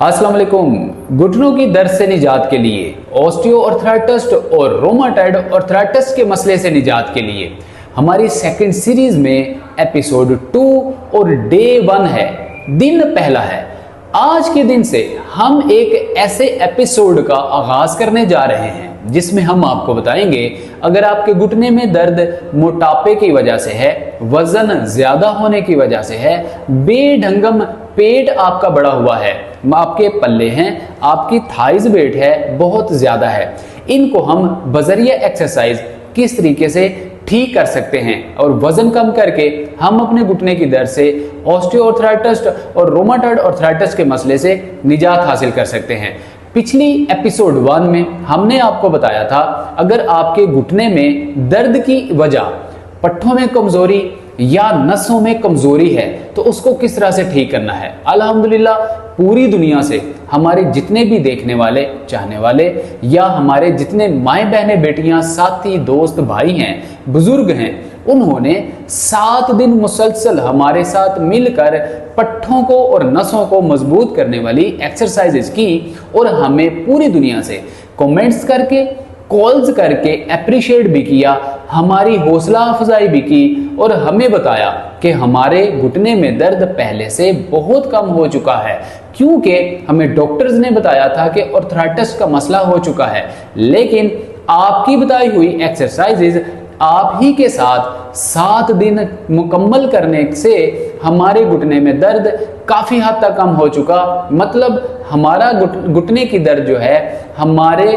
अस्सलाम वालेकुम। घुटनों की दर्द से निजात के लिए, ऑस्टियोआर्थराइटिस और रोमाटॉइड आर्थराइटिस के मसले से निजात के लिए हमारी सेकंड सीरीज में एपिसोड 2 और डे 1 है, दिन पहला है। आज के दिन से हम एक ऐसे एपिसोड का आगाज करने जा रहे हैं जिसमें हम आपको बताएंगे अगर आपके घुटने में दर्द मोटापे की वजह से है, वजन ज्यादा होने की वजह से है, बेढंगम पेट आपका बड़ा हुआ है, आपके पल्ले हैं, आपकी थाइज वेट है बहुत ज्यादा है, इनको हम बजरिया एक्सरसाइज किस तरीके से ठीक कर सकते हैं और वजन कम करके हम अपने घुटने की दर्द से, ऑस्टियोआर्थराइटिस और रोमाटॉइड आर्थराइटिस के मसले से निजात हासिल कर सकते हैं। पिछली एपिसोड 1 में हमने आपको बताया था अगर आपके घुटने में दर्द की वजह पट्टों में कमजोरी या नसों में कमजोरी है तो उसको किस तरह से ठीक करना है। अल्हम्दुलिल्लाह पूरी दुनिया से हमारे जितने भी देखने वाले, चाहने वाले या हमारे जितने माएँ बहनें, बेटियां, साथी, दोस्त, भाई हैं, बुजुर्ग हैं, उन्होंने 7 दिन मुसलसल हमारे साथ मिलकर पट्टों को और नसों को मजबूत करने वाली एक्सरसाइजेस की और हमें पूरी दुनिया से कमेंट्स करके, कॉल्स करके अप्रिशिएट भी किया, हमारी हौसला अफजाई भी की और हमें बताया कि हमारे घुटने में दर्द पहले से बहुत कम हो चुका है, क्योंकि हमें डॉक्टर्स ने बताया था कि आर्थराइटिस का मसला हो चुका है। लेकिन आपकी बताई हुई एक्सरसाइजेज आप ही के साथ 7 दिन मुकम्मल करने से हमारे घुटने में दर्द काफी हद तक कम हो चुका। मतलब हमारा घुटने की दर्द जो है, हमारे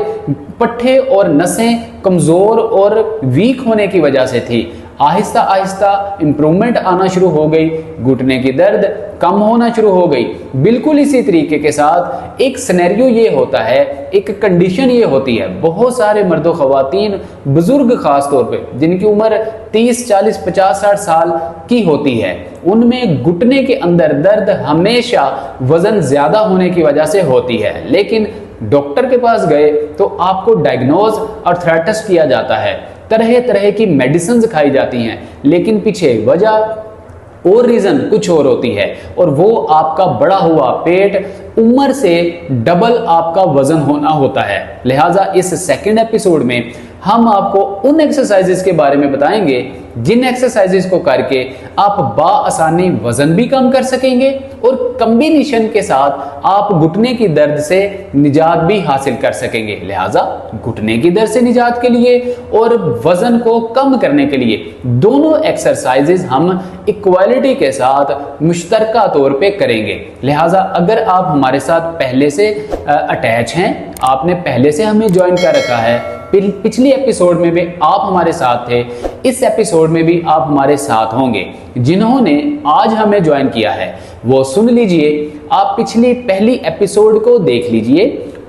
पट्टे और नसें कमजोर और वीक होने की वजह से थी, आहिस्ता आहिस्ता इंप्रूवमेंट आना शुरू हो गई, घुटने की दर्द कम होना शुरू हो गई। बिल्कुल इसी तरीके के साथ एक सिनेरियो ये होता है, एक कंडीशन ये होती है, बहुत सारे मर्दों खवातीन, बुजुर्ग खास तौर पे जिनकी उम्र 30, 40, 50, 60 साल की होती है, उनमें घुटने के अंदर दर्द हमेशा वजन ज्यादा होने की वजह से होती है। लेकिन डॉक्टर के पास गए तो आपको डायग्नोज आर्थराइटिस किया जाता है, तरह तरह की मेडिसिन खाई जाती हैं, लेकिन पीछे वजह और रीजन कुछ और होती है और वो आपका बढ़ा हुआ पेट, उम्र से डबल आपका वजन होना होता है। लिहाजा इस सेकंड एपिसोड में हम आपको उन एक्सरसाइजेस के बारे में बताएंगे जिन एक्सरसाइजेस को करके आप बाआसानी वजन भी कम कर सकेंगे और कॉम्बिनेशन के साथ आप घुटने की दर्द से निजात भी हासिल कर सकेंगे। लिहाजा घुटने की दर्द से निजात के लिए और वजन को कम करने के लिए दोनों एक्सरसाइजेस हम इक्वालिटी के साथ मुश्तरका तौर पे करेंगे। लिहाजा अगर आप हमारे साथ पहले से अटैच हैं, आपने पहले से हमें ज्वाइन कर रखा है, पिछली एपिसोड में भी आप हमारे साथ थे, इस एपिसोड में भी आप हमारे साथ होंगे। जिन्होंने आज हमें ज्वाइन किया है वो सुन लीजिए, आप पिछली पहली एपिसोड को देख लीजिए,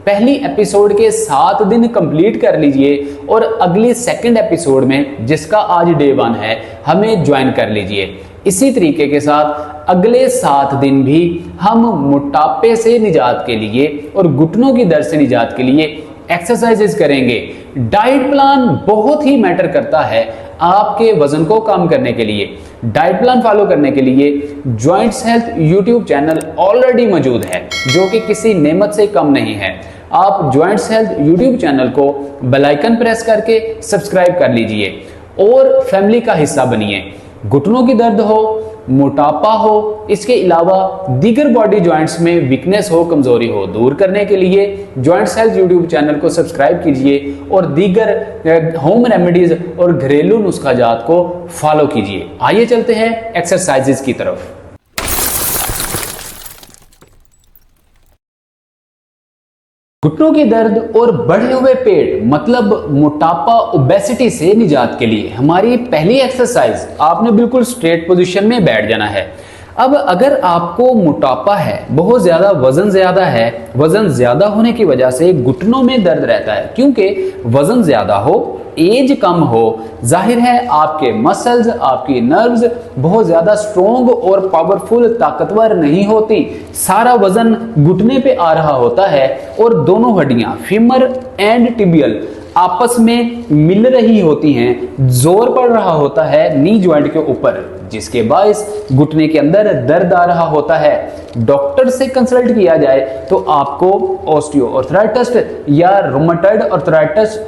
पहली एपिसोड के 7 दिन कंप्लीट कर लीजिए और अगली सेकंड एपिसोड में जिसका आज डे 1 है हमें ज्वाइन कर लीजिए। इसी तरीके के साथ अगले 7 दिन भी हम मोटापे से निजात के लिए और घुटनों की दर्द से निजात के लिए एक्सरसाइजेस करेंगे। डाइट प्लान बहुत ही मैटर करता है आपके वजन को कम करने के लिए। डाइट प्लान फॉलो करने के लिए joints health YouTube channel already मौजूद है जो कि किसी नेमत से कम नहीं है। आप जॉइंट्स हेल्थ यूट्यूब चैनल को बेल आइकन प्रेस करके सब्सक्राइब कर लीजिए और फैमिली का हिस्सा बनिए। घुटनों की दर्द हो, मोटापा हो, इसके अलावा दीगर बॉडी जॉइंट्स में वीकनेस हो, कमजोरी हो, दूर करने के लिए जॉइंट्स हेल्थ यूट्यूब चैनल को सब्सक्राइब कीजिए और दीगर होम रेमेडीज और घरेलू नुस्खा जात को फॉलो कीजिए। आइए चलते हैं एक्सरसाइजेस की तरफ। घुटनों की दर्द और बढ़े हुए पेट मतलब मोटापा, ओबेसिटी से निजात के लिए हमारी पहली एक्सरसाइज, आपने बिल्कुल स्ट्रेट पोजीशन में बैठ जाना है। अब अगर आपको मोटापा है, बहुत ज्यादा वजन ज्यादा है, वजन ज्यादा होने की वजह से घुटनों में दर्द रहता है, क्योंकि वजन ज्यादा हो, एज कम हो, जाहिर है आपके मसल्स, आपकी नर्व्स बहुत ज्यादा स्ट्रोंग और पावरफुल, ताकतवर नहीं होती, सारा वजन घुटने पे आ रहा होता है और दोनों हड्डियां फीमर एंड टिबियल आपस में मिल रही होती हैं, जोर पड़ रहा होता है नी जॉइंट के ऊपर, जिसके बायस घुटने के अंदर दर्द आ रहा होता है। डॉक्टर से कंसल्ट किया जाए तो आपको ऑस्टियोआर्थराइटिस या रोमेटॉइड आर्थराइटिस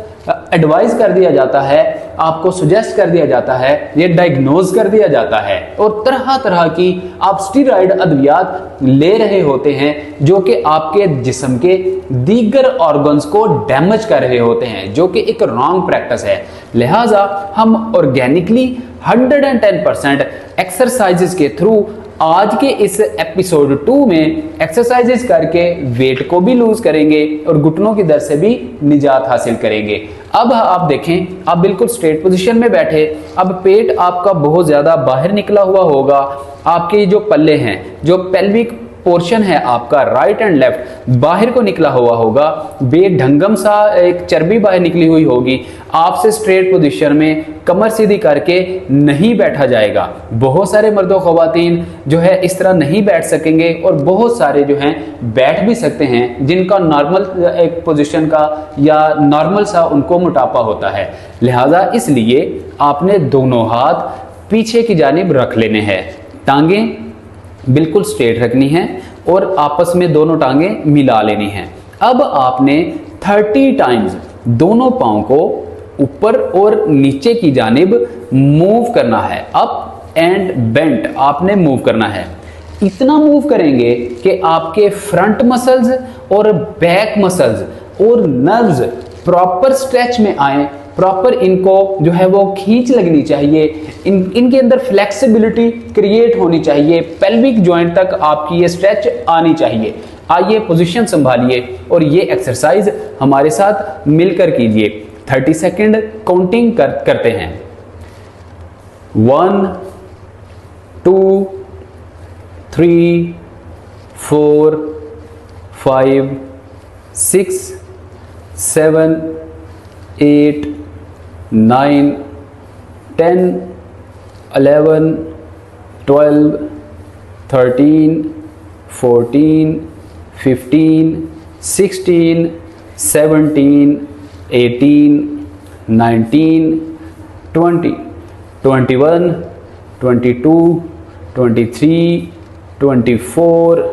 एडवाइस कर दिया जाता है, आपको सुजेस्ट कर दिया जाता है, ये डायग्नोज कर दिया जाता है। और तरह तरह की आप स्टेरॉइड अद्वियात ले रहे होते हैं जो कि आपके जिस्म के दीगर ऑर्गन्स को डैमेज कर रहे होते हैं, जो कि एक रॉन्ग प्रैक्टिस है। लिहाजा हम ऑर्गेनिकली 110% एक्सरसाइजेस के थ्रू आज के इस एपिसोड 2 में एक्सरसाइजेस करके वेट को भी लूज करेंगे और घुटनों की दर्द से भी निजात हासिल करेंगे। अब आप देखें, आप बिल्कुल स्ट्रेट पोजीशन में बैठे, अब पेट आपका बहुत ज्यादा बाहर निकला हुआ होगा, आपके जो पल्ले हैं, जो पेल्विक पोर्शन है आपका राइट एंड लेफ्ट बाहर को निकला हुआ होगा, बेढंगम सा एक चर्बी बाहर निकली हुई होगी। आपसे स्ट्रेट पोजीशन में कमर सीधी करके नहीं बैठा जाएगा। बहुत सारे मर्दों ख्वातीन जो है इस तरह नहीं बैठ सकेंगे और बहुत सारे जो हैं बैठ भी सकते हैं, जिनका नॉर्मल एक पोजीशन का या नॉर्मल सा उनको मोटापा होता है। लिहाजा इसलिए आपने दोनों हाथ पीछे की जानिब रख लेने हैं, टांगें बिल्कुल स्ट्रेट रखनी है और आपस में दोनों टांगें मिला लेनी है। अब आपने 30 टाइम्स दोनों पांव को ऊपर और नीचे की जानिब मूव करना है, अप एंड बेंट आपने मूव करना है। इतना मूव करेंगे कि आपके फ्रंट मसल्स और बैक मसल्स और नर्व्स प्रॉपर स्ट्रेच में आए, प्रॉपर इनको जो है वो खींच लगनी चाहिए, इनके अंदर फ्लेक्सिबिलिटी क्रिएट होनी चाहिए, पेल्विक जॉइंट तक आपकी ये स्ट्रेच आनी चाहिए। आइए पोजीशन संभालिए और ये एक्सरसाइज हमारे साथ मिलकर कीजिए। 30 सेकंड काउंटिंग करते हैं। 1 2 3 4 5 6 7 8 9 10 11 12 13 14 15 16 17 18 19 20 21 22 23 24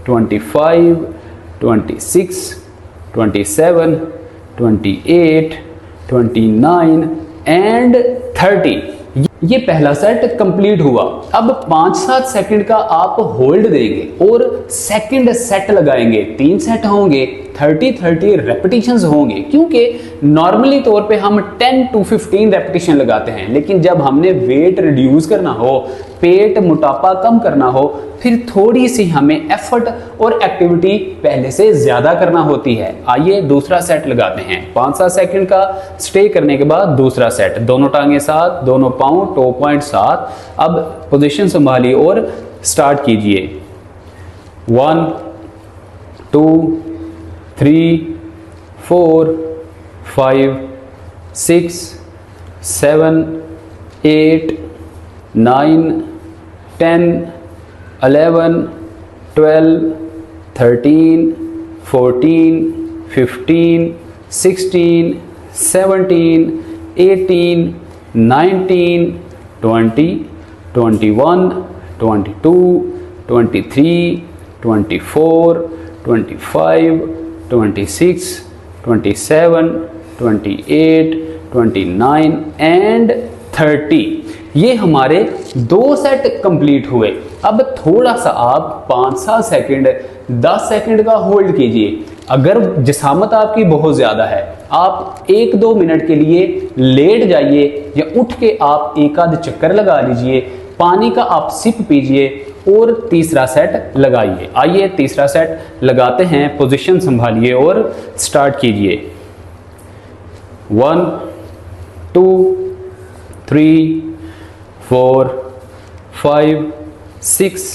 25 26 27 28 29 एंड 30। ये पहला सेट कंप्लीट हुआ। अब 5-7 सेकंड का आप होल्ड देंगे और सेकंड सेट लगाएंगे। 3 सेट होंगे, 30 रेपिटेशंस होंगे, क्योंकि नॉर्मली तौर पे हम 10 to 15 रेपिटेशन लगाते हैं, लेकिन जब हमने वेट रिड्यूस करना हो, पेट मोटापा कम करना हो, फिर थोड़ी सी हमें एफर्ट और एक्टिविटी पहले से ज्यादा करना होती है। आइए दूसरा सेट लगाते हैं। 5-7 सेकंड का स्टे करने के बाद दूसरा सेट, दोनों टांगे साथ, दोनों पांव टो पॉइंट साथ। अब पोजीशन संभालिए और स्टार्ट कीजिए। 1 2 3 4 5 6 7 8 9 10 11 12 13 14 15 16 17 18 19 20 21 22 23 24 25 26 27 28 29 एंड 30। ये हमारे 2 सेट कंप्लीट हुए। अब थोड़ा सा आप 5-7 सेकंड 10 सेकंड का होल्ड कीजिए। अगर जिसामत आपकी बहुत ज्यादा है, आप 1-2 मिनट के लिए लेट जाइए या उठ के आप एक आध चक्कर लगा लीजिए, पानी का आप सिप पीजिए और तीसरा सेट लगाइए। आइए तीसरा सेट लगाते हैं। पोजीशन संभालिए और स्टार्ट कीजिए। 1 2 3 4 5 6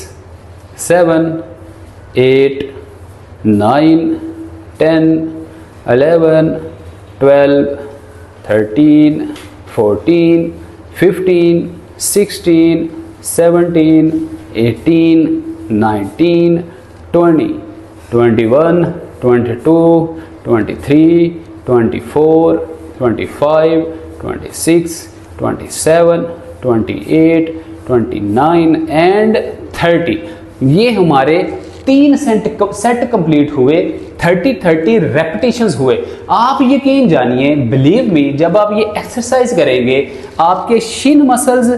7 8 9 10 11 12 13 14 15 16 17 18 19 20 21 22 23 24 25, 26, 27, 28, 29 एंड 30। ये हमारे 3 सेट कंप्लीट हुए, 30 रेपिटेशंस हुए। आप यकीन जानिए, बिलीव मी, जब आप ये एक्सरसाइज करेंगे आपके शिन मसल्स,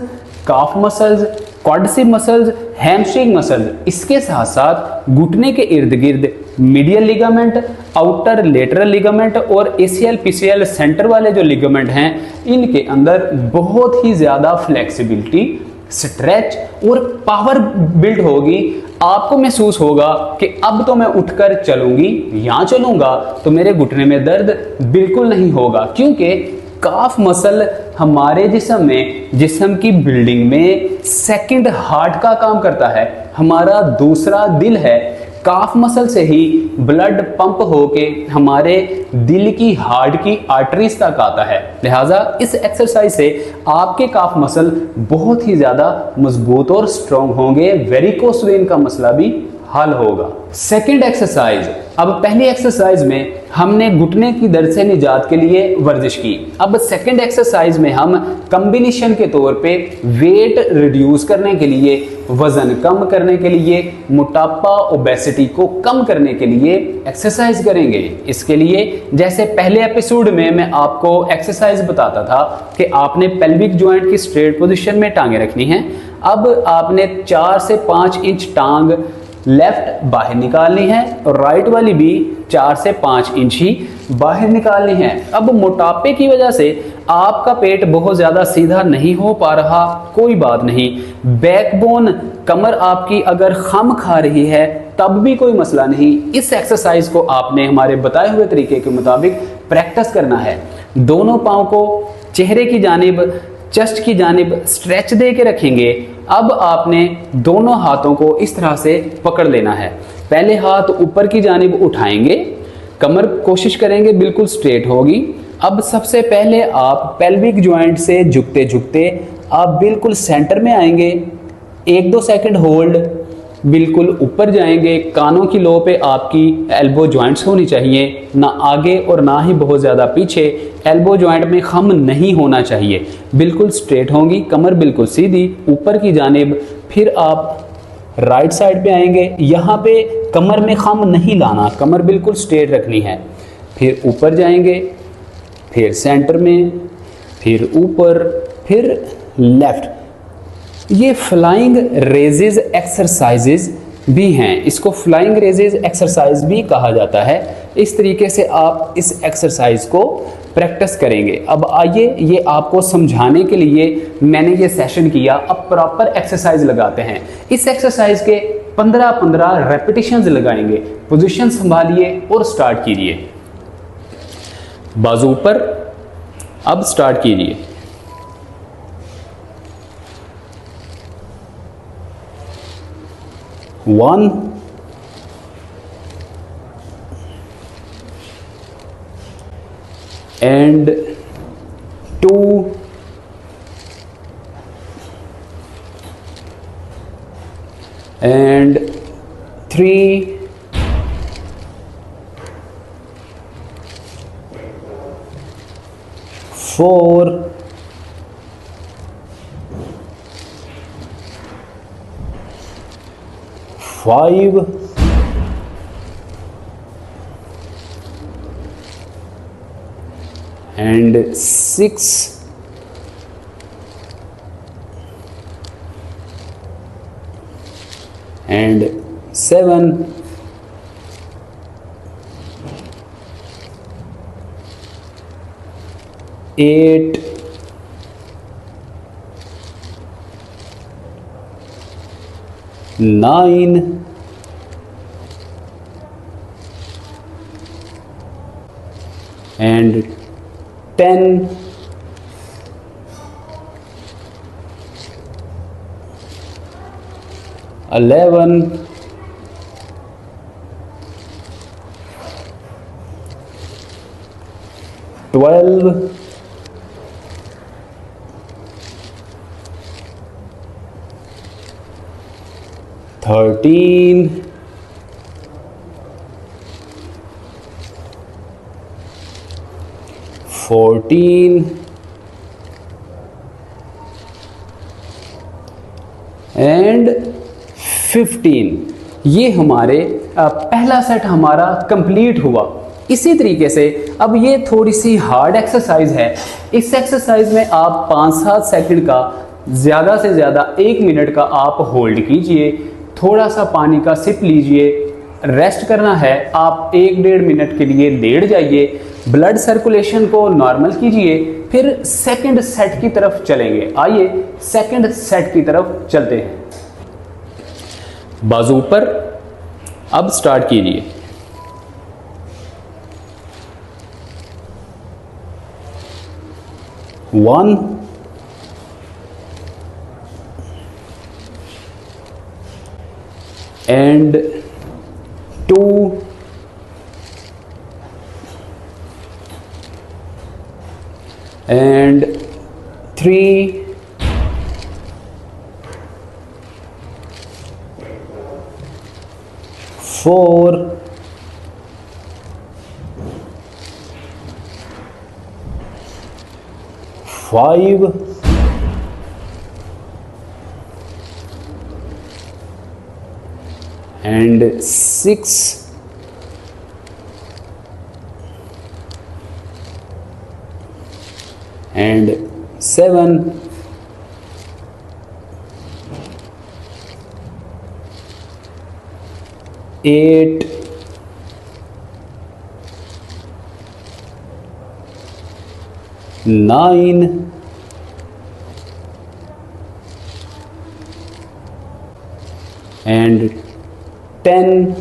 काफ muscles, quadricep muscles, hamstring muscles, इसके साथ साथ घुटने के इर्द गिर्द medial ligament, outer lateral ligament और एसीएल पीसीएल सेंटर वाले जो लिगामेंट हैं, इनके अंदर बहुत ही ज्यादा फ्लेक्सिबिलिटी, स्ट्रेच और पावर बिल्ड होगी। आपको महसूस होगा कि अब तो मैं उठकर चलूंगी या चलूंगा तो मेरे घुटने में दर्द बिल्कुल नहीं होगा, क्योंकि काफ मसल हमारे जिस्म की बिल्डिंग में सेकंड हार्ट का काम करता है, हमारा दूसरा दिल है। काफ मसल से ही ब्लड पंप होके हमारे दिल की हार्ट की आर्टरीज तक आता है। लिहाजा इस एक्सरसाइज से आपके काफ मसल बहुत ही ज्यादा मजबूत और स्ट्रॉन्ग होंगे, वेरिकोस वेन का मसला भी हल होगा। सेकंड एक्सरसाइज, अब पहली एक्सरसाइज में हमने घुटने की दर्द से निजात के लिए वर्जिश की। अब सेकंड एक्सरसाइज में हम कॉम्बिनेशन के तौर पे वेट रिड्यूस करने के लिए, वजन कम करने के लिए, मोटापा ओबेसिटी को कम करने के लिए एक्सरसाइज करेंगे। इसके लिए जैसे पहले एपिसोड में मैं आपको एक्सरसाइज बताता था कि आपने पेल्विक जॉइंट की स्ट्रेट पोजीशन में टांगे रखनी है। अब आपने 4 से 5 इंच टांग लेफ्ट बाहर निकालनी है और राइट वाली भी 4 से 5 इंच ही बाहर निकालनी है। अब मोटापे की वजह से आपका पेट बहुत ज्यादा सीधा नहीं हो पा रहा, कोई बात नहीं। बैकबोन, कमर आपकी अगर खम खा रही है तब भी कोई मसला नहीं। इस एक्सरसाइज को आपने हमारे बताए हुए तरीके के मुताबिक प्रैक्टिस करना है। दोनों पांव को चेहरे की जानिब, चेस्ट की जानिब स्ट्रेच दे के रखेंगे। अब आपने दोनों हाथों को इस तरह से पकड़ लेना है। पहले हाथ ऊपर की जानिब उठाएंगे, कमर कोशिश करेंगे बिल्कुल स्ट्रेट होगी। अब सबसे पहले आप पेल्विक जॉइंट से झुकते झुकते आप बिल्कुल सेंटर में आएंगे। 1-2 सेकंड होल्ड, बिल्कुल ऊपर जाएंगे। कानों की लो पे आपकी एल्बो जॉइंट्स होनी चाहिए, ना आगे और ना ही बहुत ज़्यादा पीछे। एल्बो जॉइंट में खम नहीं होना चाहिए, बिल्कुल स्ट्रेट होंगी, कमर बिल्कुल सीधी ऊपर की जानिब। फिर आप राइट साइड पे आएंगे, यहाँ पे कमर में खम नहीं लाना, कमर बिल्कुल स्ट्रेट रखनी है। फिर ऊपर जाएंगे, फिर सेंटर में, फिर ऊपर, फिर लेफ्ट। ये फ्लाइंग रेजेज एक्सरसाइजेज भी हैं, इसको फ्लाइंग रेजेज एक्सरसाइज भी कहा जाता है। इस तरीके से आप इस एक्सरसाइज को प्रैक्टिस करेंगे। अब आइए, ये आपको समझाने के लिए मैंने ये सेशन किया। अब प्रॉपर एक्सरसाइज लगाते हैं। इस एक्सरसाइज के 15-15 रेपिटेशंस लगाएंगे। पोजीशन संभालिए और स्टार्ट कीजिए। बाजू ऊपर, अब स्टार्ट कीजिए। 1, 2, and 3, 4, 5, 6, and 7, 8, 9, 10, 11, 12, 13, 14, 14 एंड 15। ये हमारे पहला सेट हमारा कंप्लीट हुआ। इसी तरीके से अब ये थोड़ी सी हार्ड एक्सरसाइज है। इस एक्सरसाइज में आप 5-7 सेकंड का ज़्यादा से ज़्यादा 1 मिनट का आप होल्ड कीजिए, थोड़ा सा पानी का सिप लीजिए, रेस्ट करना है। आप 1-1.5 मिनट के लिए लेट जाइए, ब्लड सर्कुलेशन को नॉर्मल कीजिए, फिर सेकंड सेट की तरफ चलेंगे। आइए सेकंड सेट की तरफ चलते हैं। बाजू ऊपर, अब स्टार्ट कीजिए। 1 and 2 and 3 4 5 and 6 and 7 8 9 and 10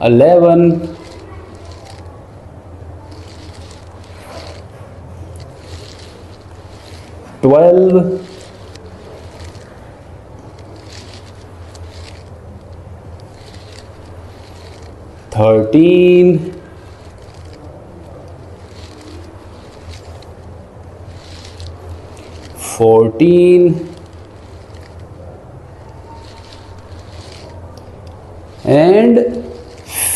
11 12 13 14 and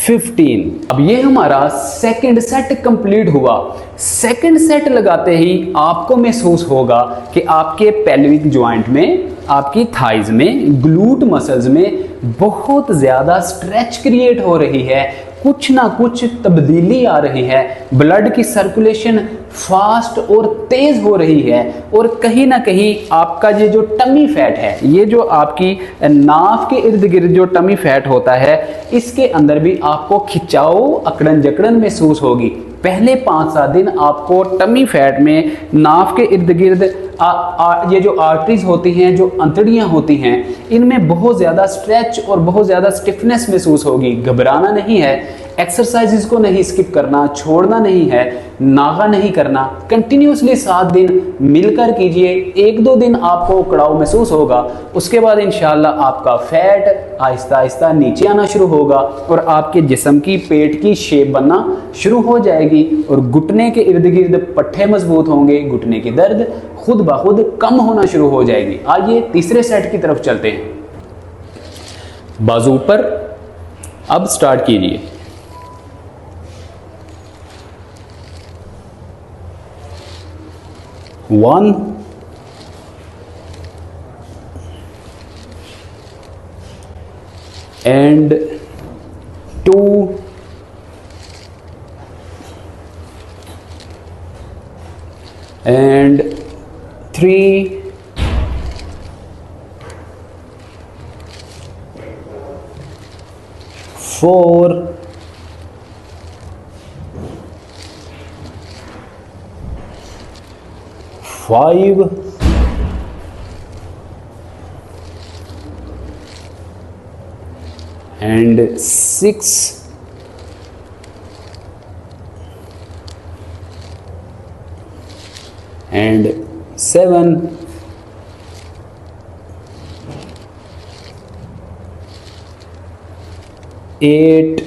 15। अब ये हमारा सेकंड सेट कंप्लीट हुआ। सेकंड सेट लगाते ही आपको महसूस होगा कि आपके पेल्विक जॉइंट में, आपकी थाइज में, ग्लूट मसल्स में बहुत ज़्यादा स्ट्रेच क्रिएट हो रही है, कुछ ना कुछ तब्दीली आ रही है, ब्लड की सर्कुलेशन फास्ट और तेज हो रही है, और कहीं ना कहीं आपका ये जो टमी फैट है, ये जो आपकी नाफ के इर्द गिर्द जो टमी फैट होता है, इसके अंदर भी आपको खिंचाव, अकड़न जकड़न महसूस होगी। पहले 5-7 दिन आपको टमी फैट में, नाफ के इर्द गिर्द ये जो आर्टरीज होती हैं, जो अंतड़ियां होती हैं, इनमें बहुत ज़्यादा स्ट्रेच और बहुत ज़्यादा स्टिफनेस महसूस होगी। घबराना नहीं है, एक्सरसाइजेस को नहीं स्किप करना, छोड़ना नहीं है, नागा नहीं करना, कंटिन्यूसली 7 दिन मिलकर कीजिए। 1-2 दिन आपको कड़ाव महसूस होगा, उसके बाद इंशाल्लाह आपका फैट आहिस्ता आहिस्ता नीचे आना शुरू होगा और आपके जिस्म की, पेट की शेप बनना शुरू हो जाएगी और घुटने के इर्द गिर्द पट्टे मजबूत होंगे, घुटने की दर्द खुद ब खुद कम होना शुरू हो जाएगी। आइए तीसरे सेट की तरफ चलते हैं। बाजू ऊपर, अब स्टार्ट कीजिए। 1 and 2 and 3 4 5 and 6 and 7 8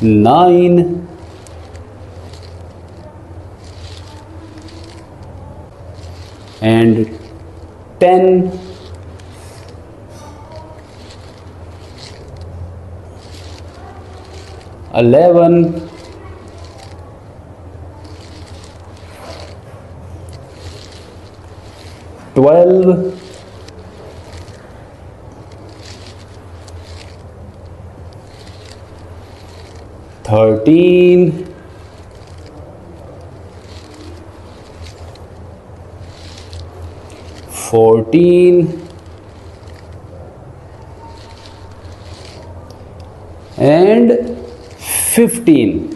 9 and 10, 11, 12, 13, 14 and 15।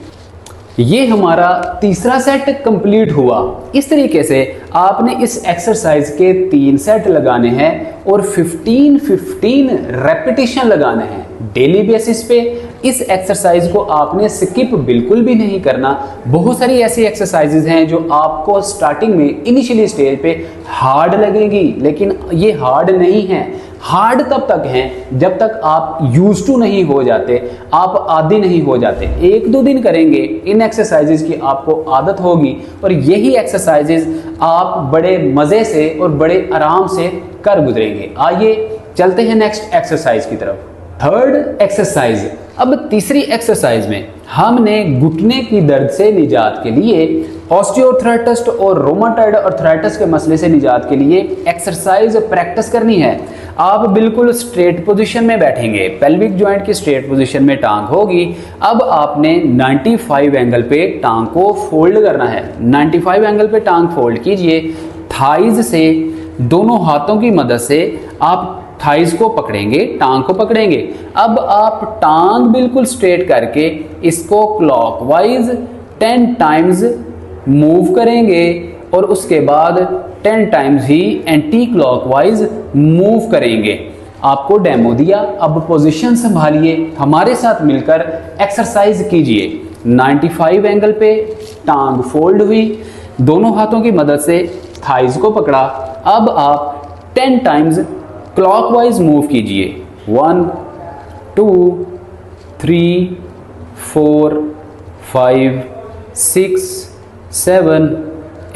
ये हमारा तीसरा सेट कंप्लीट हुआ। इस तरीके से आपने इस एक्सरसाइज के 3 सेट लगाने हैं और 15 रेपिटेशन लगाने हैं डेली बेसिस पे। इस एक्सरसाइज को आपने स्किप बिल्कुल भी नहीं करना। बहुत सारी ऐसी एक्सरसाइजेज हैं जो आपको स्टार्टिंग में इनिशियली स्टेज पे हार्ड लगेगी, लेकिन ये हार्ड नहीं है। हार्ड तब तक हैं जब तक आप यूज टू नहीं हो जाते, आप आदी नहीं हो जाते। 1-2 दिन करेंगे, इन एक्सरसाइजेज की आपको आदत होगी और यही एक्सरसाइजेज आप बड़े मजे से और बड़े आराम से कर गुजरेंगे। आइए चलते हैं नेक्स्ट एक्सरसाइज की तरफ। Third exercise. अब तीसरी एक्सरसाइज में हमने घुटने की दर्द से निजात के लिए, ऑस्टियोआर्थराइटिस और रोमाटॉइड आर्थराइटिस के मसले से निजात के लिए एक्सरसाइज प्रैक्टिस करनी है। आप बिल्कुल स्ट्रेट पोजीशन में बैठेंगे, पेल्विक जॉइंट की स्ट्रेट पोजीशन में टांग होगी। अब आपने 95 एंगल पे टांग को फोल्ड करना है। 95 एंगल पे टांग फोल्ड कीजिए। थाइज से दोनों हाथों की मदद से आप थाइज को पकड़ेंगे, टांग को पकड़ेंगे। अब आप टांग बिल्कुल स्ट्रेट करके इसको क्लॉकवाइज 10 टाइम्स मूव करेंगे और उसके बाद 10 टाइम्स ही एंटी क्लॉकवाइज मूव करेंगे। आपको डेमो दिया, अब पोजीशन संभालिए, हमारे साथ मिलकर एक्सरसाइज कीजिए। 95 एंगल पे टांग फोल्ड हुई, दोनों हाथों की मदद से थाइज को पकड़ा। अब आप 10 टाइम्स क्लॉकवाइज मूव कीजिए। 1, 2, 3, 4, 5, 6, 7,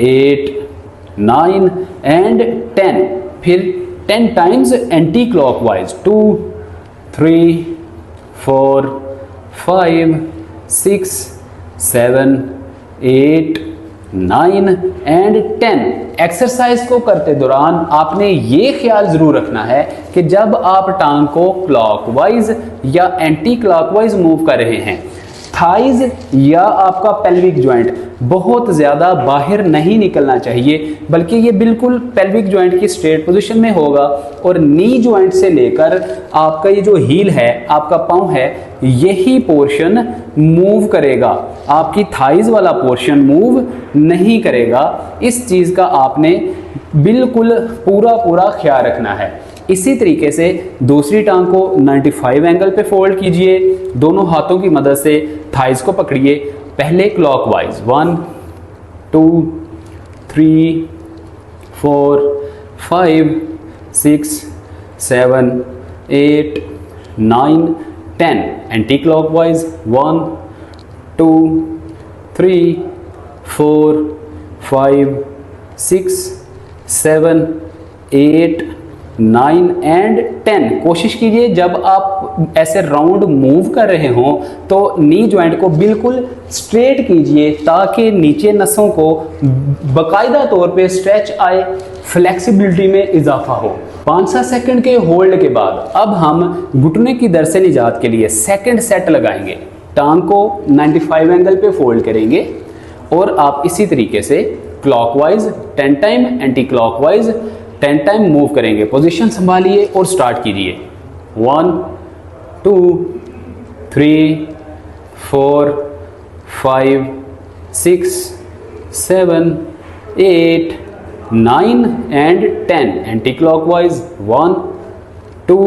8, 9 एंड 10। फिर 10 times anti clockwise. 2, 3, 4, 5, 6, 7, 8, 9 and 10। Exercise को करते दौरान आपने ये ख्याल जरूर रखना है कि जब आप टांग को क्लॉकवाइज या एंटी क्लॉकवाइज मूव कर रहे हैं, थाइज या आपका पेल्विक जॉइंट बहुत ज़्यादा बाहर नहीं निकलना चाहिए, बल्कि ये बिल्कुल पेल्विक जॉइंट की स्ट्रेट पोजीशन में होगा और नी जॉइंट से लेकर आपका ये जो हील है, आपका पाँव है, यही पोर्शन मूव करेगा। आपकी थाइज वाला पोर्शन मूव नहीं करेगा। इस चीज़ का आपने बिल्कुल पूरा ख्याल रखना है। इसी तरीके से दूसरी टांग को 95 एंगल पे फोल्ड कीजिए, दोनों हाथों की मदद से थाइज को पकड़िए। पहले क्लॉकवाइज 1, 2, 3, 4, 5, 6, 7, 8, 9, 10 एंटी क्लॉकवाइज 1, 2, 3, 4, 5, 6, 7, 8, 9 एंड 10। कोशिश कीजिए जब आप ऐसे राउंड मूव कर रहे हों तो नी जॉइंट को बिल्कुल स्ट्रेट कीजिए ताकि नीचे नसों को बाकायदा तौर पे स्ट्रेच आए, फ्लेक्सिबिलिटी में इजाफा हो। 5-7 सेकंड के होल्ड के बाद अब हम घुटने की दर्द से निजात के लिए सेकंड सेट लगाएंगे। टांग को 95 एंगल पे फोल्ड करेंगे और आप इसी तरीके से clockwise 10 time, anti clockwise 10 time move करेंगे। पोजीशन संभालिए और स्टार्ट कीजिए। 1, 2, 3, 4, 5, 6, 7, 8, 9 एंड 10 एंटी क्लॉकवाइज 1, 2,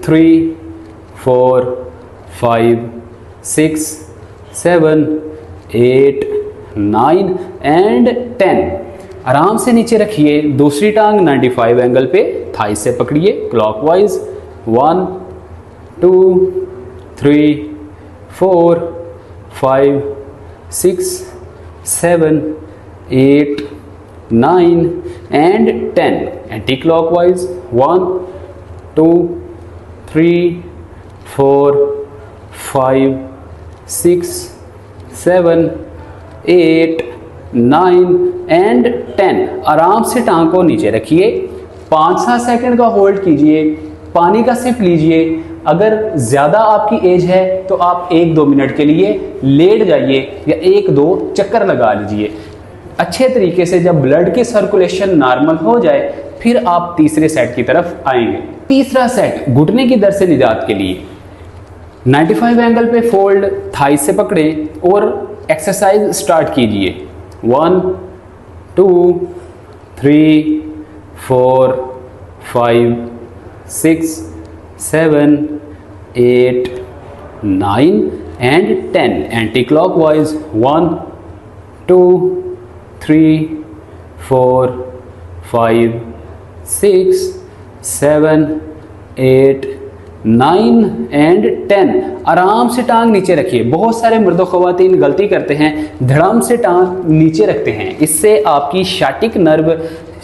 3, 4, 5, 6, 7, 8, 9 एंड 10। आराम से नीचे रखिए। दूसरी टांग 95 एंगल पे थाई से पकड़िए clockwise 1, 2, 3, 4, 5, 6, 7, 8, 9 and 10। Anti clockwise 1 2 3 4 5 6 7 8 9 and 10। आराम से टांग को नीचे रखिए, 5-7 सेकंड का होल्ड कीजिए, पानी का सिप लीजिए। अगर ज़्यादा आपकी एज है तो आप 1-2 मिनट के लिए लेट जाइए या 1-2 चक्कर लगा लीजिए। अच्छे तरीके से जब ब्लड की सर्कुलेशन नॉर्मल हो जाए फिर आप तीसरे सेट की तरफ आएंगे। तीसरा सेट घुटने की दर्द से निजात के लिए 95 एंगल पे फोल्ड थाई से पकड़े और एक्सरसाइज स्टार्ट कीजिए। 1 2 3 4 5 6 7 8 9 एंड 10 एंटी क्लॉकवाइज 1 2 3 4 5 6 7 8 9 एंड 10। आराम से टांग नीचे रखिए। बहुत सारे मर्द ख़वातीन गलती करते हैं, धड़ाम से टांग नीचे रखते हैं। इससे आपकी शाटिक नर्व,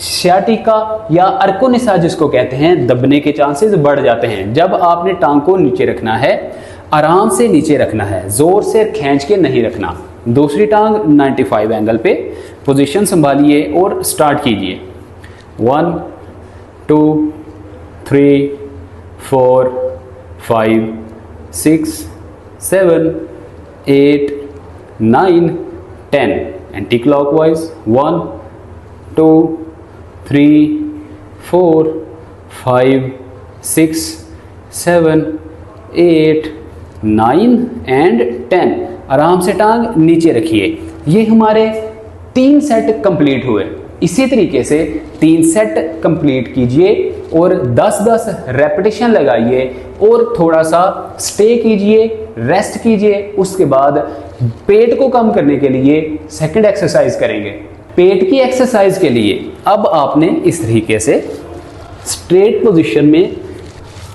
सियाटिका या अर्कोनिसा जिसको कहते हैं, दबने के चांसेस बढ़ जाते हैं। जब आपने टांग को नीचे रखना है, आराम से नीचे रखना है, जोर से खींच के नहीं रखना। दूसरी टांग 95 एंगल पे पोजीशन संभालिए और स्टार्ट कीजिए। 1 2 3 4 5 6 7 8 9 10 एंटी क्लॉकवाइज 1 2 3 4 5 6 7 8 9 एंड 10। आराम से टांग नीचे रखिए। ये हमारे 3 सेट कंप्लीट हुए। इसी तरीके से 3 सेट कंप्लीट कीजिए और 10-10 रेपिटेशन लगाइए और थोड़ा सा स्टे कीजिए, रेस्ट कीजिए। उसके बाद पेट को कम करने के लिए सेकंड एक्सरसाइज करेंगे। पेट की एक्सरसाइज के लिए अब आपने इस तरीके से स्ट्रेट पोजीशन में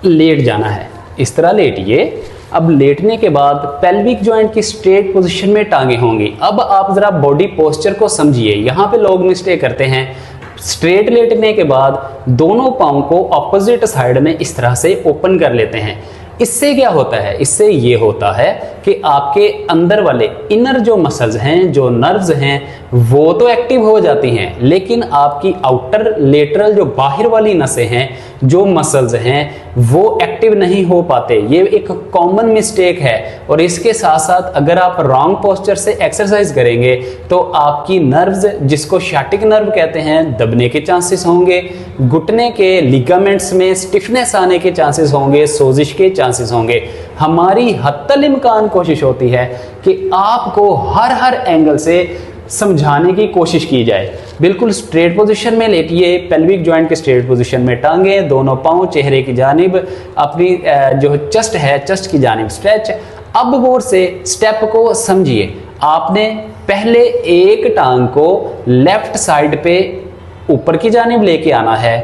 लेट जाना है। इस तरह लेटिए। अब लेटने के बाद पेल्विक जॉइंट की स्ट्रेट पोजीशन में टांगे होंगी। अब आप जरा बॉडी पोस्चर को समझिए। यहाँ पे लोग मिस्टेक करते हैं। स्ट्रेट लेटने के बाद दोनों पाँव को ऑपोजिट साइड में इस तरह से ओपन कर लेते हैं। इससे क्या होता है? इससे ये होता है कि आपके अंदर वाले इनर जो मसल्स हैं, जो नर्व्स हैं, वो तो एक्टिव हो जाती हैं, लेकिन आपकी आउटर लेटरल जो बाहर वाली नसें हैं, जो मसल्स हैं, वो एक्टिव नहीं हो पाते। ये एक कॉमन मिस्टेक है। और इसके साथ साथ अगर आप रॉन्ग पोस्चर से एक्सरसाइज करेंगे तो आपकी नर्व्स, जिसको शाटिक नर्व कहते हैं, दबने के चांसेस होंगे, घुटने के लिगामेंट्स में स्टिफनेस आने के चांसेस होंगे, सोजिश के चांसेस होंगे। हमारी हत्तल इम्कान कोशिश होती है कि आपको हर एंगल से समझाने की कोशिश की जाए। बिल्कुल स्ट्रेट पोजीशन में लेटिए, पेल्विक जॉइंट के स्ट्रेट पोजीशन में टांगे, दोनों पांव चेहरे की जानिब, अपनी जो चेस्ट है चेस्ट की जानिब स्ट्रेच। अब गौर से स्टेप को समझिए। आपने पहले एक टांग को लेफ्ट साइड पे ऊपर की जानिब लेके आना है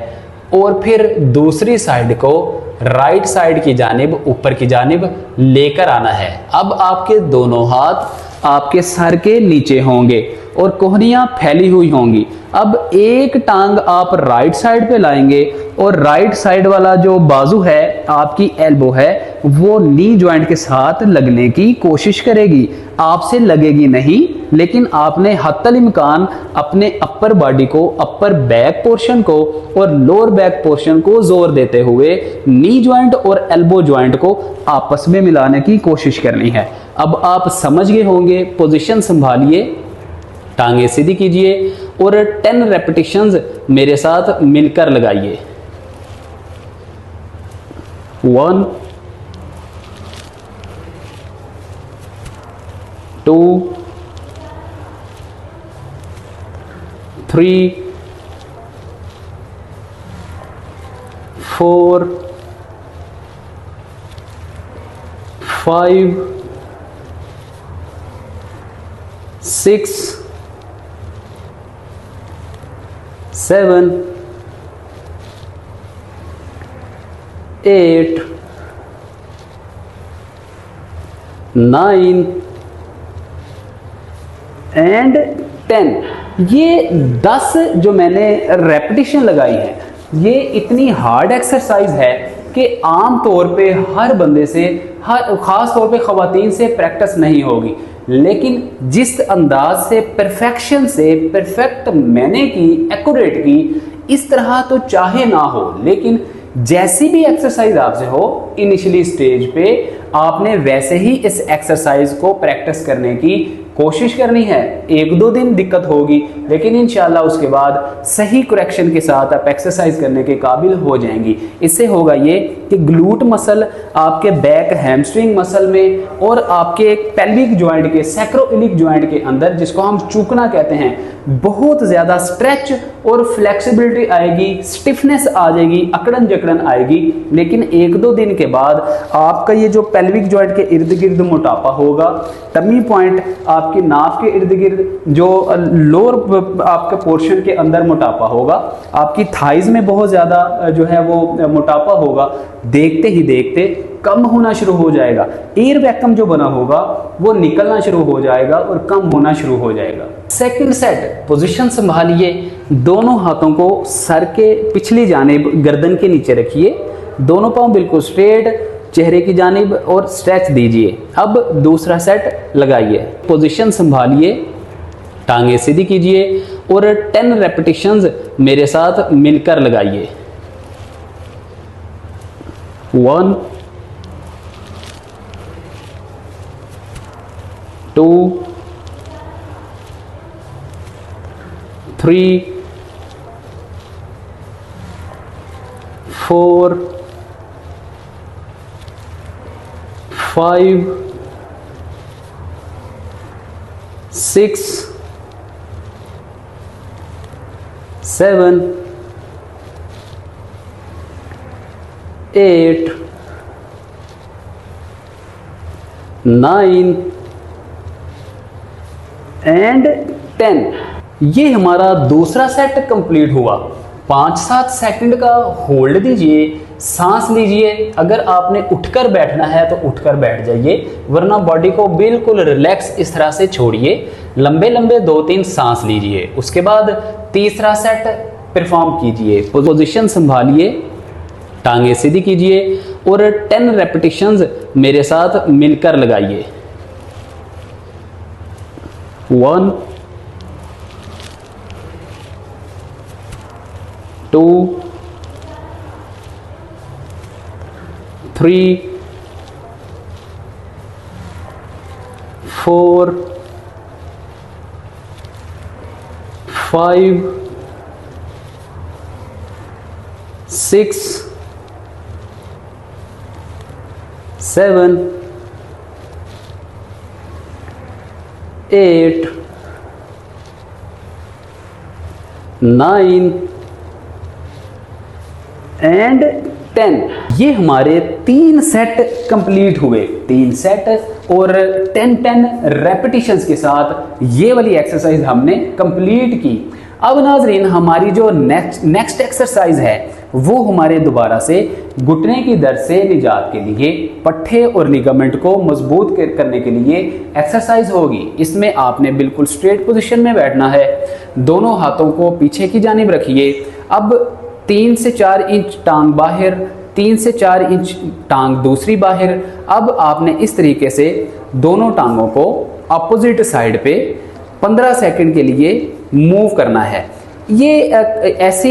और फिर दूसरी साइड को राइट साइड की जानिब ऊपर की जानिब लेकर आना है। अब आपके दोनों हाथ आपके सर के नीचे होंगे और कोहनियां फैली हुई होंगी। अब एक टांग आप राइट साइड पे लाएंगे और राइट साइड वाला जो बाजू है, आपकी एल्बो है, वो नी जॉइंट के साथ लगने की कोशिश करेगी। आपसे लगेगी नहीं, लेकिन आपने हत्तल इम्कान अपने अपर बॉडी को, अपर बैक पोर्शन को और लोअर बैक पोर्शन को जोर देते हुए नी जॉइंट और एल्बो जॉइंट को आपस में मिलाने की कोशिश करनी है। अब आप समझ गए होंगे। पोजीशन संभालिए, टांगे सीधी कीजिए और 10 रेपिटेशंस मेरे साथ मिलकर लगाइए। 1 2 3 4 5 6 7 8 9 एंड 10। ये 10 जो मैंने रेपिटेशन लगाई है, ये इतनी हार्ड एक्सरसाइज है कि आम तौर पे हर बंदे से, हर ख़ास तौर पे ख़वातीन से प्रैक्टिस नहीं होगी, लेकिन जिस अंदाज से परफेक्शन से परफेक्ट मैंने की, एक्यूरेट की, इस तरह तो चाहे ना हो, लेकिन जैसी भी एक्सरसाइज आपसे हो इनिशियली स्टेज पे आपने वैसे ही इस एक्सरसाइज को प्रैक्टिस करने की कोशिश करनी है। एक दो दिन दिक्कत होगी, लेकिन इंशाल्लाह उसके बाद सही करेक्शन के साथ आप एक्सरसाइज करने के काबिल हो जाएंगी। इससे होगा ये कि ग्लूट मसल आपके बैक हैमस्ट्रिंग मसल में और आपके पेल्विक जॉइंट के सैक्रोइलिक जॉइंट के अंदर, जिसको हम चूकना कहते हैं, बहुत ज़्यादा स्ट्रेच और फ्लेक्सिबिलिटी आएगी, स्टिफनेस आ जाएगी, अकड़न जकड़न आएगी। लेकिन एक दो दिन के बाद आपका ये जो पेल्विक जॉइंट के इर्द गिर्द मोटापा होगा, टमी पॉइंट आपकी नाफ के इर्द गिर्द जो लोअर आपके पोर्शन के अंदर मोटापा होगा, आपकी थाइज में बहुत ज़्यादा जो है वो मोटापा होगा, देखते ही देखते कम होना शुरू हो जाएगा। एयर वैक्यूम जो बना होगा वो निकलना शुरू हो जाएगा और कम होना शुरू हो जाएगा। सेकंड सेट, पोजीशन संभालिए, दोनों हाथों को सर के पिछली जानिब गर्दन के नीचे रखिए, दोनों पांव बिल्कुल स्ट्रेट चेहरे की जानिब और स्ट्रेच दीजिए। अब दूसरा सेट लगाइए, पोजीशन संभालिए, टांगे सीधी कीजिए और 10 रेपिटेशंस मेरे साथ मिलकर लगाइए। 1 2 3 4 5 6 7 8 9 एंड 10। ये हमारा दूसरा सेट कंप्लीट हुआ। 5-7 सेकंड का होल्ड दीजिए, सांस लीजिए। अगर आपने उठकर बैठना है तो उठकर बैठ जाइए, वरना बॉडी को बिल्कुल रिलैक्स इस तरह से छोड़िए। लंबे लंबे 2-3 सांस लीजिए। उसके बाद तीसरा सेट परफॉर्म कीजिए। पोजीशन संभालिए, टांगे सीधी कीजिए और 10 रेपिटेशंस मेरे साथ मिलकर लगाइए। 1 2 3 4 5 6 7 8 9 एंड 10। ये हमारे 3 सेट कंप्लीट हुए। 3 सेट और 10 रेपिटेशंस के साथ ये वाली एक्सरसाइज हमने कंप्लीट की। अब नाजरीन, हमारी जो नेक्स्ट एक्सरसाइज है वो हमारे दोबारा से घुटने की दर्द से निजात के लिए, पट्टे और लिगामेंट को मजबूत करने के लिए एक्सरसाइज होगी। इसमें आपने बिल्कुल स्ट्रेट पोजीशन में बैठना है, दोनों हाथों को पीछे की जानिब रखिए। अब 3 से 4 इंच टांग बाहर, 3 से 4 इंच टांग दूसरी बाहर। अब आपने इस तरीके से दोनों टांगों को अपोजिट साइड पे 15 सेकंड के लिए मूव करना है। ये ऐसी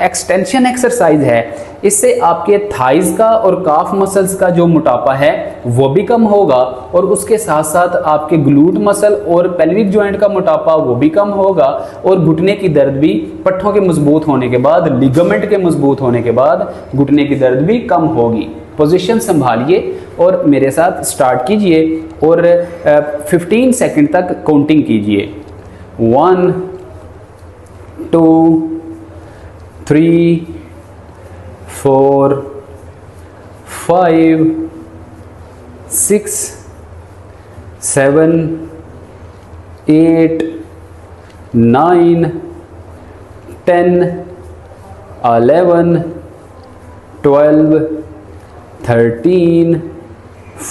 एक्सटेंशन एक्सरसाइज है, इससे आपके थाइज का और काफ मसल्स का जो मोटापा है वो भी कम होगा और उसके साथ साथ आपके ग्लूट मसल और पेल्विक जॉइंट का मोटापा वो भी कम होगा और घुटने की दर्द भी पट्टों के मजबूत होने के बाद, लिगामेंट के मजबूत होने के बाद घुटने की दर्द भी कम होगी। पोजीशन संभालिए और मेरे साथ स्टार्ट कीजिए और 15 सेकंड तक काउंटिंग कीजिए। 1 2 3 4 5 6 7 8 9 10 11 12 13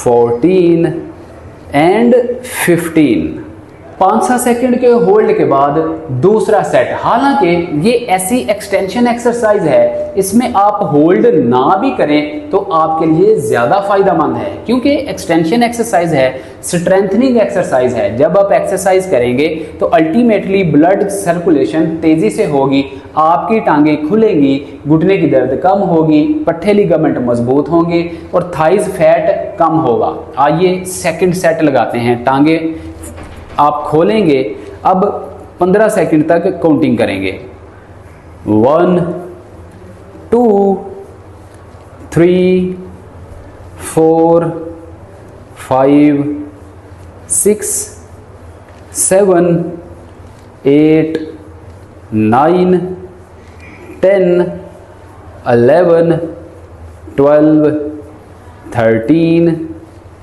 14 and 15। 5-7 सेकंड के होल्ड के बाद दूसरा सेट। हालांकि ये ऐसी एक्सटेंशन एक्सरसाइज है, इसमें आप होल्ड ना भी करें तो आपके लिए ज़्यादा फायदेमंद है, क्योंकि एक्सटेंशन एक्सरसाइज है, स्ट्रेंथनिंग एक्सरसाइज है। जब आप एक्सरसाइज करेंगे तो अल्टीमेटली ब्लड सर्कुलेशन तेज़ी से होगी, आपकी टांगें खुलेंगी, घुटने की दर्द कम होगी, पट्टे लिगामेंट मजबूत होंगे और थाइज फैट कम होगा। आइए सेकंड सेट लगाते हैं। टांगें आप खोलेंगे, अब 15 सेकंड तक काउंटिंग करेंगे। 1 2 3 4 5 6 7 8 9 10 11 12 13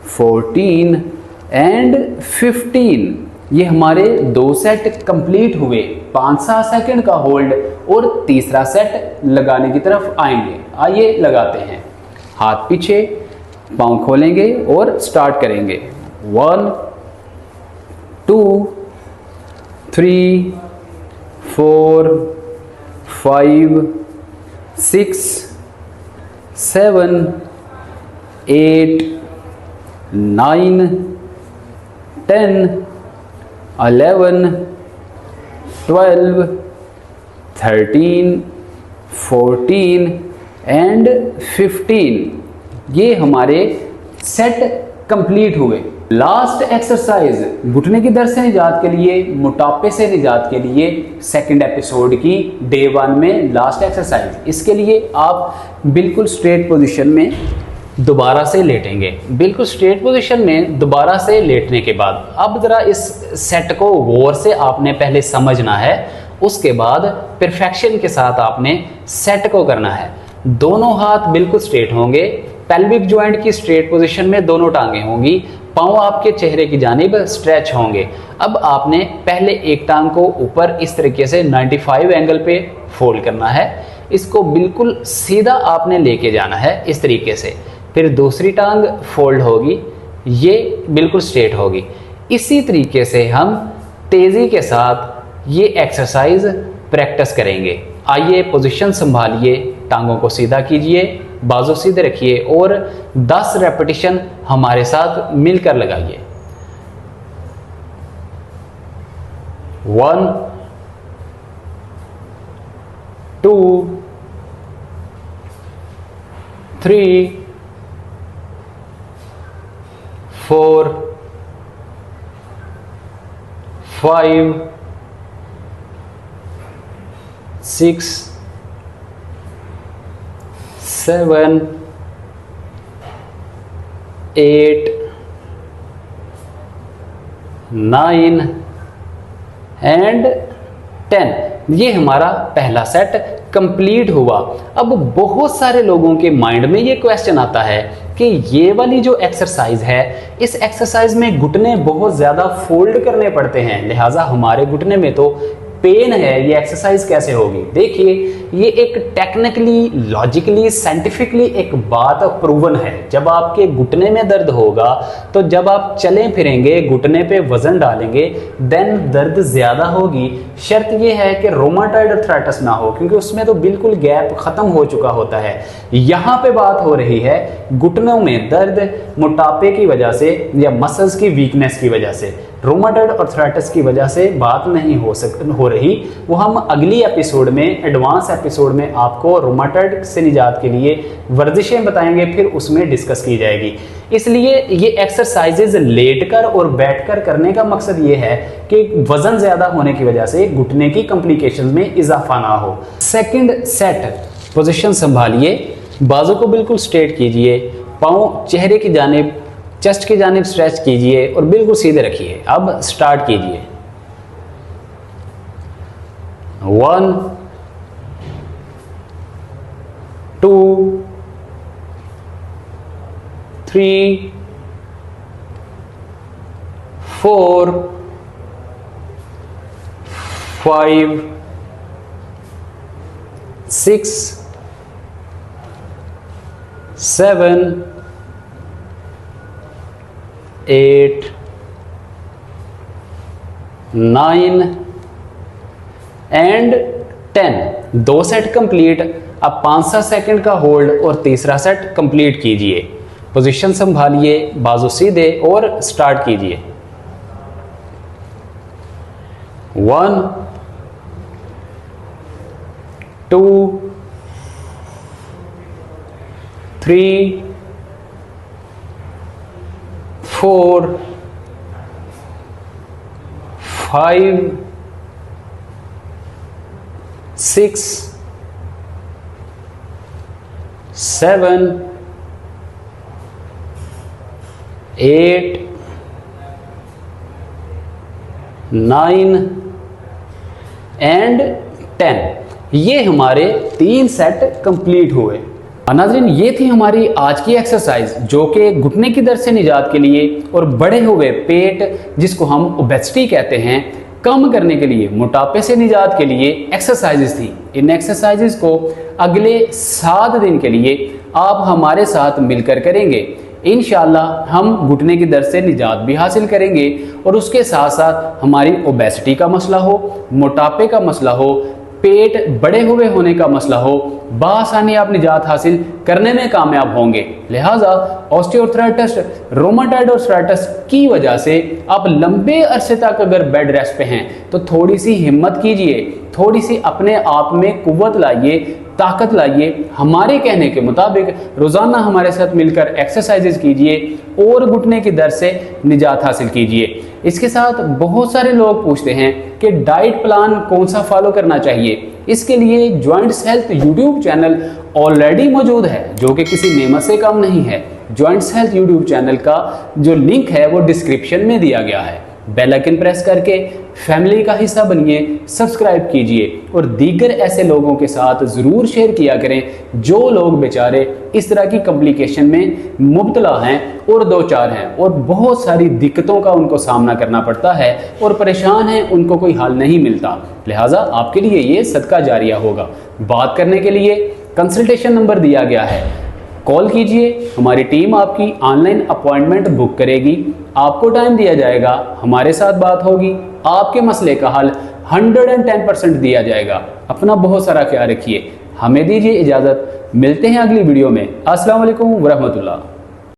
14 एंड 15। ये हमारे 2 सेट कंप्लीट हुए। 5-7 सेकंड का होल्ड और तीसरा सेट लगाने की तरफ आएंगे। आइए लगाते हैं। हाथ पीछे, पाँव खोलेंगे और स्टार्ट करेंगे। 1 2 3 4 5 6 7 8 9 10 11 12 13 14 एंड 15। ये हमारे सेट कंप्लीट हुए। लास्ट एक्सरसाइज घुटने की दर्द से निजात के लिए, मोटापे से निजात के लिए सेकंड एपिसोड की डे 1 में लास्ट एक्सरसाइज। इसके लिए आप बिल्कुल स्ट्रेट पोजीशन में दोबारा से लेटेंगे। बिल्कुल स्ट्रेट पोजीशन में दोबारा से लेटने के बाद अब ज़रा इस सेट को गौर से आपने पहले समझना है, उसके बाद परफेक्शन के साथ आपने सेट को करना है। दोनों हाथ बिल्कुल स्ट्रेट होंगे, पेल्विक जॉइंट की स्ट्रेट पोजीशन में दोनों टांगें होंगी, पाँव आपके चेहरे की जानिब स्ट्रेच होंगे। अब आपने पहले एक टांग को ऊपर इस तरीके से 95 एंगल पे फोल्ड करना है, इसको बिल्कुल सीधा आपने लेके जाना है इस तरीके से। फिर दूसरी टांग फोल्ड होगी, ये बिल्कुल स्ट्रेट होगी। इसी तरीके से हम तेज़ी के साथ ये एक्सरसाइज प्रैक्टिस करेंगे। आइए पोजीशन संभालिए, टांगों को सीधा कीजिए, बाजू सीधे रखिए और 10 रेपिटेशन हमारे साथ मिलकर लगाइए। 1 2 3 4 5 6 7 8 9 एंड 10। ये हमारा पहला सेट कंप्लीट हुआ। अब बहुत सारे लोगों के माइंड में ये क्वेश्चन आता है कि ये वाली जो एक्सरसाइज है, इस एक्सरसाइज में घुटने बहुत ज़्यादा फोल्ड करने पड़ते हैं, लिहाजा हमारे घुटने में तो पेन है, ये एक्सरसाइज कैसे होगी। देखिए, ये एक टेक्निकली, लॉजिकली, साइंटिफिकली एक बात प्रूवन है। जब आपके घुटने में दर्द होगा तो जब आप चलें फिरेंगे, घुटने पे वजन डालेंगे, देन दर्द ज़्यादा होगी। शर्त ये है कि रोमाटॉइड अर्थराइटिस ना हो, क्योंकि उसमें तो बिल्कुल गैप ख़त्म हो चुका होता है। यहाँ पे बात हो रही है घुटनों में दर्द मोटापे की वजह से या मसल्स की वीकनेस की वजह से, रोमाटॉइड अर्थराइटिस की वजह से बात नहीं हो रही। वो हम अगली एपिसोड में, एडवांस एपिसोड में आपको रोमाटॉइड से निजात के लिए वर्जिशें बताएंगे, फिर उसमें डिस्कस की जाएगी। इसलिए ये एक्सरसाइजेज लेटकर और बैठकर करने का मकसद ये है कि वजन ज़्यादा होने की वजह से घुटने की कॉम्प्लिकेशंस में इजाफा ना हो। सेकंड सेट, पोजीशन संभालिए, बाजू को बिल्कुल स्ट्रेट कीजिए, पाँव चेहरे की जानिब, चेस्ट की जानिब स्ट्रेच कीजिए और बिल्कुल सीधे रखिए। अब स्टार्ट कीजिए। 1 2 3 4 5 6 7 8 9 एंड 10, 2 सेट कंप्लीट। अब 5-7 सेकंड का होल्ड और तीसरा सेट कंप्लीट कीजिए। पोजीशन संभालिए, बाजू सीधे और स्टार्ट कीजिए। 1 2 3 4 5 6 7 8 9 एंड 10। ये हमारे 3 सेट कंप्लीट हुए। नाज़रीन, ये थी हमारी आज की एक्सरसाइज जो कि घुटने की दर्द से निजात के लिए और बढ़े हुए पेट जिसको हम ओबेसिटी कहते हैं कम करने के लिए, मोटापे से निजात के लिए एक्सरसाइजेस थी। इन एक्सरसाइजेस को अगले 7 दिन के लिए आप हमारे साथ मिलकर करेंगे। इंशाल्लाह हम घुटने की दर्द से निजात भी हासिल करेंगे और उसके साथ साथ हमारी ओबेसिटी का मसला हो, मोटापे का मसला हो, पेट बड़े हुए होने का मसला हो, बआसानी आप निजात हासिल करने में कामयाब होंगे। लिहाजा ऑस्टियोआर्थराइटिस, रोमाटॉइड आर्थराइटिस की वजह से आप लंबे अरसे तक अगर बेड रेस्ट पे हैं तो थोड़ी सी हिम्मत कीजिए, थोड़ी सी अपने आप में कुव्वत लाइए, ताकत लाइए। हमारे कहने के मुताबिक रोज़ाना हमारे साथ मिलकर एक्सरसाइजेज कीजिए और घुटने की दर्द से निजात हासिल कीजिए। इसके साथ बहुत सारे लोग पूछते हैं कि डाइट प्लान कौन सा फॉलो करना चाहिए। इसके लिए joints health YouTube channel already मौजूद है जो कि किसी नेमत से कम नहीं है। जॉइंट्स हेल्थ यूट्यूब चैनल का जो लिंक है वो डिस्क्रिप्शन में दिया गया है। बेल आइकन प्रेस करके फैमिली का हिस्सा बनिए, सब्सक्राइब कीजिए और दीगर ऐसे लोगों के साथ ज़रूर शेयर किया करें जो लोग बेचारे इस तरह की कॉम्प्लिकेशन में मुब्तला हैं और दो चार हैं और बहुत सारी दिक्कतों का उनको सामना करना पड़ता है और परेशान हैं, उनको कोई हल नहीं मिलता। लिहाजा आपके लिए ये सदका जारिया होगा। बात करने के लिए कंसल्टेशन नंबर दिया गया है, कॉल कीजिए, हमारी टीम आपकी ऑनलाइन अपॉइंटमेंट बुक करेगी, आपको टाइम दिया जाएगा, हमारे साथ बात होगी, आपके मसले का हल 110% दिया जाएगा। अपना बहुत सारा ख्याल रखिए। हमें दीजिए इजाज़त, मिलते हैं अगली वीडियो में। अस्सलाम वालेकुम वरहमतुल्लाह।